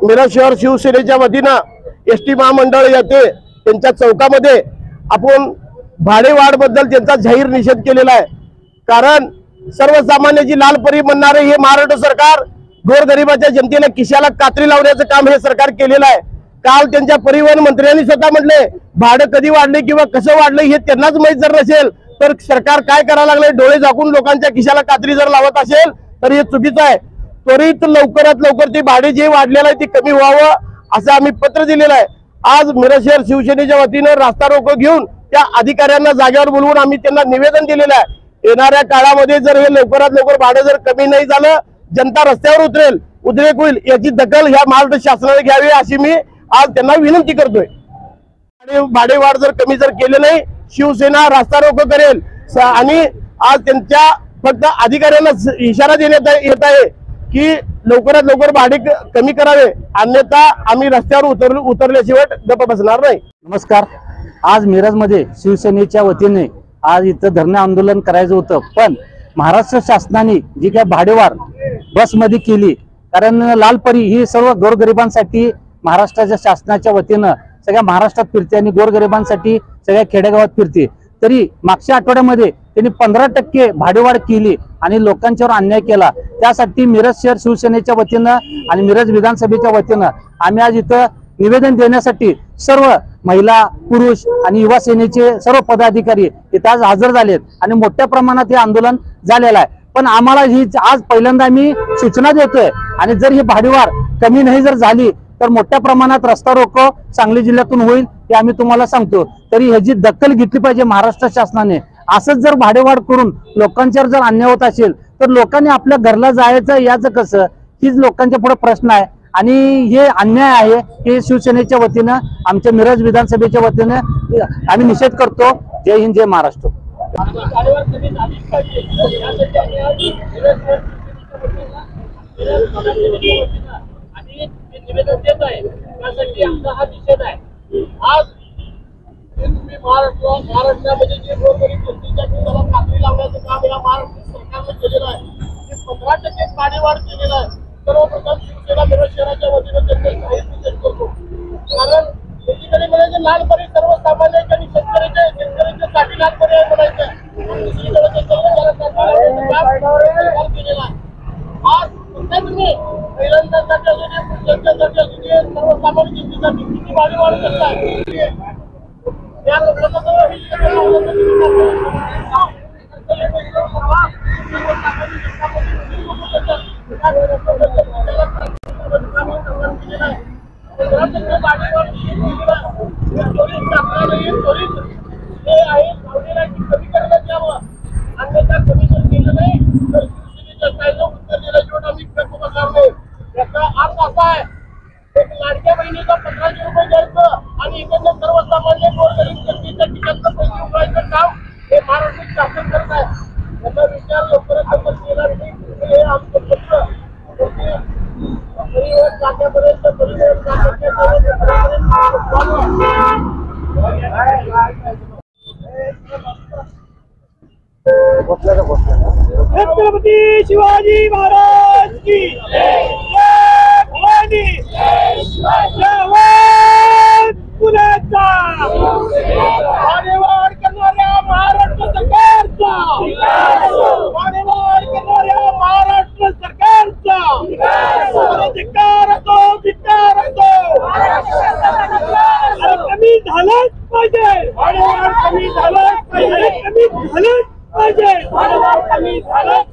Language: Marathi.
मिरज शहर शिवसेनेच्या वतीनं एसटी महामंडळ येथे त्यांच्या चौकामध्ये आपण भाडेवाढ बद्दल त्यांचा जाहीर निषेध केलेला आहे। कारण सर्वसामान्याची लालपरी म्हणणारे हे महाराष्ट्र सरकार गोरगरिबाच्या जनतेला खिशाला कात्री लावण्याचं काम हे सरकार केलेलं आहे। काल त्यांच्या परिवहन मंत्र्यांनी स्वतः म्हटले भाडं कधी वाढले किंवा कसं वाढले हे त्यांनाच माहित जर नसेल तर सरकार काय करायला लागले, डोळे झाकून लोकांच्या खिशाला कात्री जर लावत असेल तर हे चुकीचं आहे। त्वरित लवकरात लवकर ते भाडे जे वाढलेलं आहे ते कमी व्हावं असं आम्ही पत्र दिलेलं आहे। आज मिरज शहर शिवसेनेच्या वतीनं रास्ता रोको घेऊन त्या अधिकाऱ्यांना जागेवर बोलवून आम्ही त्यांना निवेदन दिलेलं आहे। येणाऱ्या काळामध्ये जर हे लवकरात लवकर भाडं जर कमी नाही झालं, जनता रस्त्यावर उद्रेक होईल, याची दखल ह्या महाराष्ट्र शासनाने घ्यावी अशी मी आज त्यांना विनंती करतोय। आणि भाडेवाढ जर कमी जर केले नाही, शिवसेना रास्ता रोको करेल आणि आज त्यांच्या फक्त अधिकाऱ्यांना इशारा देण्यात येत आहे की लवकरात लवकर भाडे कमी करावे, अन्यथा आम्ही रस्त्यावर उतरल्याशिवाय गप्प बसणार नाही। नमस्कार। आज मिरजमध्ये शिवसेनेच्या वतीने आज इथं धरणे आंदोलन करायचं होतं, पण महाराष्ट्र शासनाने जी काय भाडेवाढ बसमध्ये केली, कारण लालपरी ही सर्व गोरगरिबांसाठी महाराष्ट्राच्या शासनाच्या वतीनं सगळ्या महाराष्ट्रात फिरते आणि गोरगरिबांसाठी सगळ्या खेडेगावात फिरते। तरी मागच्या आठवड्यामध्ये त्यांनी 15% भाडेवाढ केली आणि लोकांच्यावर अन्याय केला। त्यासाठी मिरज शहर शिवसेनेच्या वतीनं आणि मिरज विधानसभेच्या वतीनं आम्ही आज इथं निवेदन देण्यासाठी सर्व महिला, पुरुष आणि युवा सेनेचे सर्व पदाधिकारी इथं आज हजर झालेत आणि मोठ्या प्रमाणात हे आंदोलन झालेलं आहे। पण आम्हाला ही आज पहिल्यांदा आम्ही सूचना देतोय आणि जर ही भाडेवाढ कमी नाही जर झाली तर मोठ्या प्रमाणात रस्ता रोको सांगली जिल्ह्यातून होईल हे आम्ही तुम्हाला सांगतो। तरी ह्याची दखल घेतली पाहिजे महाराष्ट्र शासनाने। असंच जर भाडेवाढ करून लोकांच्यावर जर अन्याय होत असेल तर लोकांनी आपल्या घरला जायचं याचं कसं, हीच लोकांच्या पुढे प्रश्न आहे आणि हे अन्याय आहे। हे शिवसेनेच्या वतीनं आमच्या मिरज विधानसभेच्या वतीनं आम्ही निषेध करतो। जय हिंद, जय महाराष्ट्र। महाराष्ट्रामध्ये जे गोरगरीब जनतेच्या खिशाला कात्री लावण्याचं काम या महाराष्ट्र सरकारने केलेलं आहे। 15% भाडेवाढ केलेलं आहे। सर्वप्रथम शिवसेना मिरज शहराच्या वतीनं त्यांचा जाहीर निषेध करतो। कारण एकीकडे म्हणायचे लालपरी सर्वसामान्यांच्या आणि शेतकऱ्यांच्यासाठी लालपरी आहे म्हणायचं, दुसरीकडे केलेला आहे। आज तुम्ही महिलांसाठी जनतेसाठी सर्वसामान्य जनतेसाठी किती भाडेवाढ करताय या लोकांना कमी करण्यात यावं, अन्यथा कमी जर केलं नाही तर शिवसेनेच्या कायदा उत्तर दिल्याशिवाय आम्ही गप्प बसणार नाही। याचा अर्थ असा आहे, एक लाडक्या बहिणीला 1500 रुपये द्यायचं आणि इकडनं सर्वसामान्य गोरगरीब जनतेच्या खिशातनं पैसे उघडायचं काम हे महाराष्ट्र शासन करत आहे। याचा विचार लवकरात लवकर केला नाही हे आमचं पत्र परिवहन खात्यापर्यंत छत्रपती शिवाजी महाराज की जय, भवानी पुण्याचा भाडेवाढ करणाऱ्या महाराष्ट्र सरकारचा, भाडेवाढ करणाऱ्या महाराष्ट्र सरकारचा धिक्कार असो, धिक्कार असो। कमी झालंच पाहिजे भाडेवाढ, कमी झालंच पाहिजे, कमी झालंच पाहिजे भाडेवाढ, कमी झालंच